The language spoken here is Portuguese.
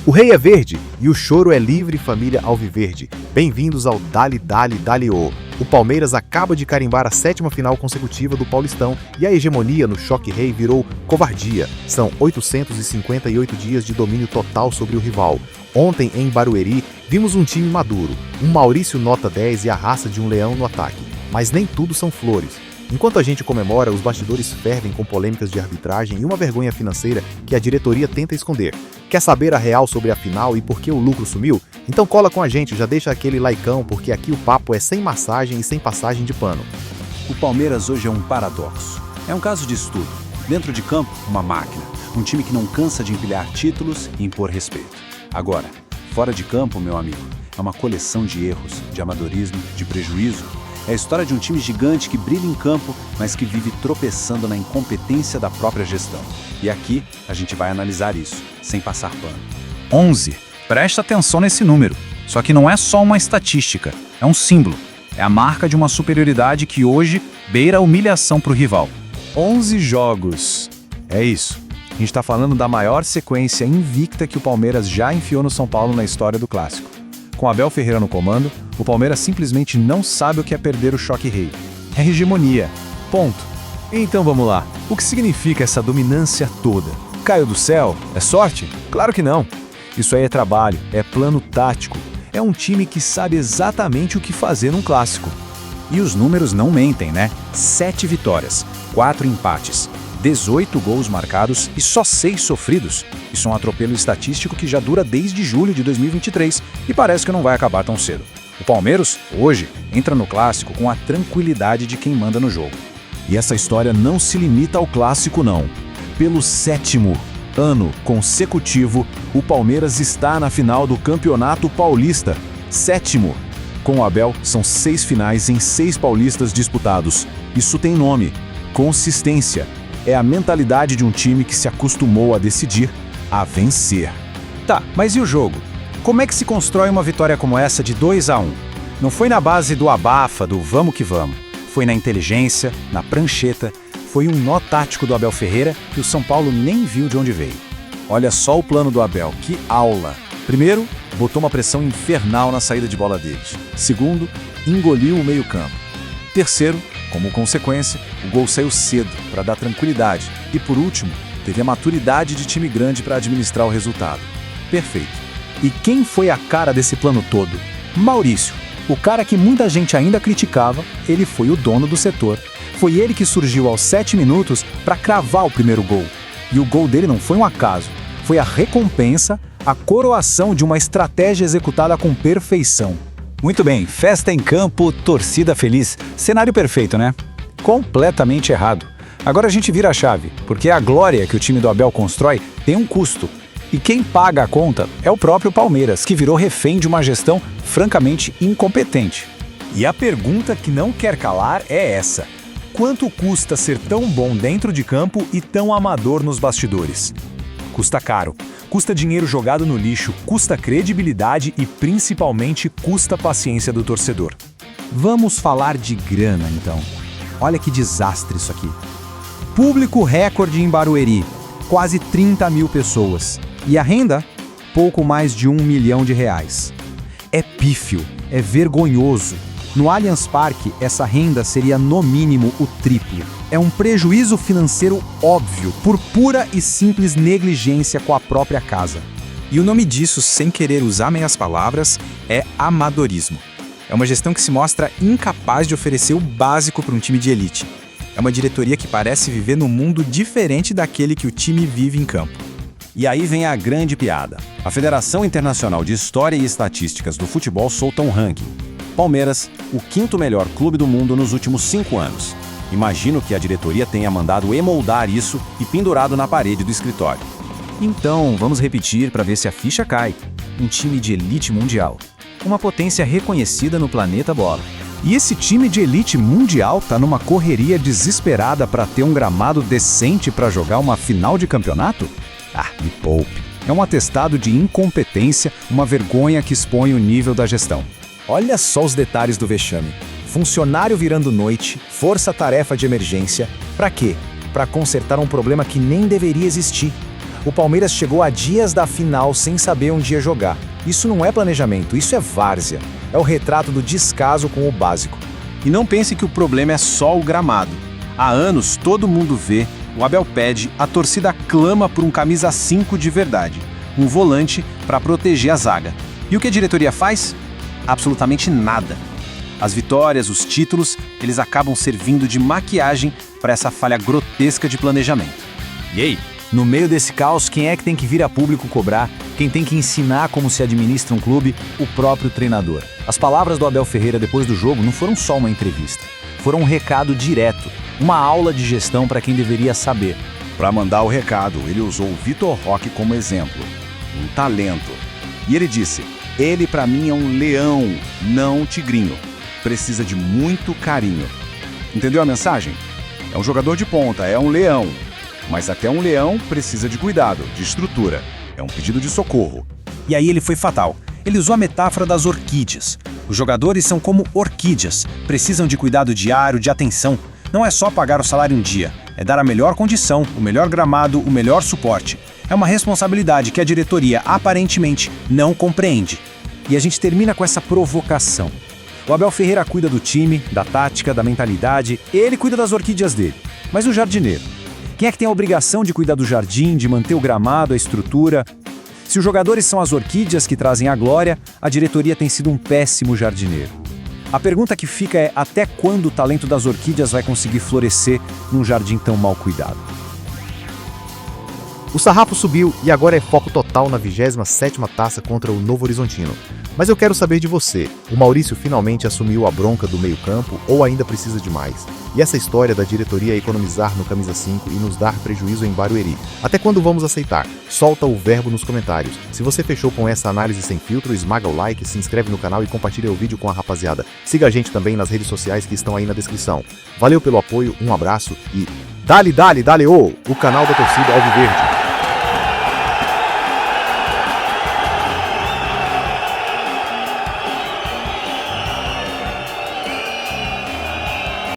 O rei é verde e o choro é livre, família alviverde. Bem-vindos ao Dali Dali Dali Ô. O Palmeiras acaba de carimbar a 7ª final consecutiva do Paulistão e a hegemonia no choque rei virou covardia. São 858 dias de domínio total sobre o rival. Ontem, em Barueri, vimos um time maduro, um Maurício nota 10 e a raça de um leão no ataque. Mas nem tudo são flores. Enquanto a gente comemora, os bastidores fervem com polêmicas de arbitragem e uma vergonha financeira que a diretoria tenta esconder. Quer saber a real sobre a final e por que o lucro sumiu? Então cola com a gente, já deixa aquele likeão, porque aqui o papo é sem massagem e sem passagem de pano. O Palmeiras hoje é um paradoxo. É um caso de estudo. Dentro de campo, uma máquina. Um time que não cansa de empilhar títulos e impor respeito. Agora, fora de campo, meu amigo, é uma coleção de erros, de amadorismo, de prejuízo. É a história de um time gigante que brilha em campo, mas que vive tropeçando na incompetência da própria gestão. E aqui a gente vai analisar isso, sem passar pano. 11. Presta atenção nesse número. Só que não é só uma estatística, é um símbolo. É a marca de uma superioridade que hoje beira a humilhação para o rival. 11 jogos. É isso. A gente está falando da maior sequência invicta que o Palmeiras já enfiou no São Paulo na história do Clássico. Com Abel Ferreira no comando, o Palmeiras simplesmente não sabe o que é perder o choque rei. É hegemonia. Ponto. Então vamos lá. O que significa essa dominância toda? Caiu do céu? É sorte? Claro que não. Isso aí é trabalho, é plano tático. É um time que sabe exatamente o que fazer num clássico. E os números não mentem, né? 7 vitórias, 4 empates, 18 gols marcados e só 6 sofridos. Isso é um atropelo estatístico que já dura desde julho de 2023 e parece que não vai acabar tão cedo. O Palmeiras, hoje, entra no Clássico com a tranquilidade de quem manda no jogo. E essa história não se limita ao Clássico, não. Pelo 7º ano consecutivo, o Palmeiras está na final do Campeonato Paulista. 7º. Com o Abel, são 6 finais em 6 paulistas disputados. Isso tem nome: consistência. É a mentalidade de um time que se acostumou a decidir, a vencer. Tá, mas e o jogo? Como é que se constrói uma vitória como essa de 2-1? Não foi na base do abafa, do vamos que vamos. Foi na inteligência, na prancheta, foi um nó tático do Abel Ferreira que o São Paulo nem viu de onde veio. Olha só o plano do Abel, que aula! Primeiro, botou uma pressão infernal na saída de bola deles. Segundo, engoliu o meio-campo. Terceiro, como consequência, o gol saiu cedo para dar tranquilidade. E por último, teve a maturidade de time grande para administrar o resultado. Perfeito. E quem foi a cara desse plano todo? Maurício. O cara que muita gente ainda criticava, ele foi o dono do setor. Foi ele que surgiu aos 7 minutos para cravar o primeiro gol. E o gol dele não foi um acaso. Foi a recompensa, a coroação de uma estratégia executada com perfeição. Muito bem, festa em campo, torcida feliz. Cenário perfeito, né? Completamente errado. Agora a gente vira a chave, porque a glória que o time do Abel constrói tem um custo. E quem paga a conta é o próprio Palmeiras, que virou refém de uma gestão francamente incompetente. E a pergunta que não quer calar é essa: quanto custa ser tão bom dentro de campo e tão amador nos bastidores? Custa caro. Custa dinheiro jogado no lixo, custa credibilidade e principalmente custa paciência do torcedor. Vamos falar de grana, então. Olha que desastre isso aqui. Público recorde em Barueri, quase 30 mil pessoas. E a renda? Pouco mais de R$1 milhão. É pífio, é vergonhoso. No Allianz Parque, essa renda seria no mínimo o triplo. É um prejuízo financeiro óbvio, por pura e simples negligência com a própria casa. E o nome disso, sem querer usar meias palavras, é amadorismo. É uma gestão que se mostra incapaz de oferecer o básico para um time de elite. É uma diretoria que parece viver num mundo diferente daquele que o time vive em campo. E aí vem a grande piada. A Federação Internacional de História e Estatísticas do Futebol solta um ranking. Palmeiras, o 5º melhor clube do mundo nos últimos 5 anos. Imagino que a diretoria tenha mandado emoldar isso e pendurado na parede do escritório. Então, vamos repetir para ver se a ficha cai. Um time de elite mundial. Uma potência reconhecida no planeta bola. E esse time de elite mundial tá numa correria desesperada para ter um gramado decente para jogar uma final de campeonato? Ah, me poupe. É um atestado de incompetência, uma vergonha que expõe o nível da gestão. Olha só os detalhes do vexame. Funcionário virando noite, força-tarefa de emergência. Pra quê? Para consertar um problema que nem deveria existir. O Palmeiras chegou a dias da final sem saber onde ia jogar. Isso não é planejamento, isso é várzea. É o retrato do descaso com o básico. E não pense que o problema é só o gramado. Há anos todo mundo vê, o Abel pede, a torcida clama por um camisa 5 de verdade, um volante para proteger a zaga. E o que a diretoria faz? Absolutamente nada. As vitórias, os títulos, eles acabam servindo de maquiagem para essa falha grotesca de planejamento. E aí? No meio desse caos, quem é que tem que vir a público cobrar? Quem tem que ensinar como se administra um clube? O próprio treinador. As palavras do Abel Ferreira depois do jogo não foram só uma entrevista. Foram um recado direto, uma aula de gestão para quem deveria saber. Para mandar o recado, ele usou o Vitor Roque como exemplo. Um talento. E ele disse, ele para mim é um leão, não um tigrinho. Precisa de muito carinho. Entendeu a mensagem? É um jogador de ponta, é um leão. Mas até um leão precisa de cuidado, de estrutura. É um pedido de socorro. E aí ele foi fatal. Ele usou a metáfora das orquídeas. Os jogadores são como orquídeas, precisam de cuidado diário, de atenção. Não é só pagar o salário um dia, é dar a melhor condição, o melhor gramado, o melhor suporte. É uma responsabilidade que a diretoria, aparentemente, não compreende. E a gente termina com essa provocação. O Abel Ferreira cuida do time, da tática, da mentalidade, ele cuida das orquídeas dele. Mas o jardineiro? Quem é que tem a obrigação de cuidar do jardim, de manter o gramado, a estrutura? Se os jogadores são as orquídeas que trazem a glória, a diretoria tem sido um péssimo jardineiro. A pergunta que fica é até quando o talento das orquídeas vai conseguir florescer num jardim tão mal cuidado? O sarrafo subiu e agora é foco total na 27ª taça contra o Novo Horizontino. Mas eu quero saber de você, o Maurício finalmente assumiu a bronca do meio-campo ou ainda precisa de mais? E essa história da diretoria economizar no camisa 5 e nos dar prejuízo em Barueri, até quando vamos aceitar? Solta o verbo nos comentários. Se você fechou com essa análise sem filtro, esmaga o like, se inscreve no canal e compartilha o vídeo com a rapaziada. Siga a gente também nas redes sociais que estão aí na descrição. Valeu pelo apoio, um abraço e... Dale, o canal da torcida Alviverde.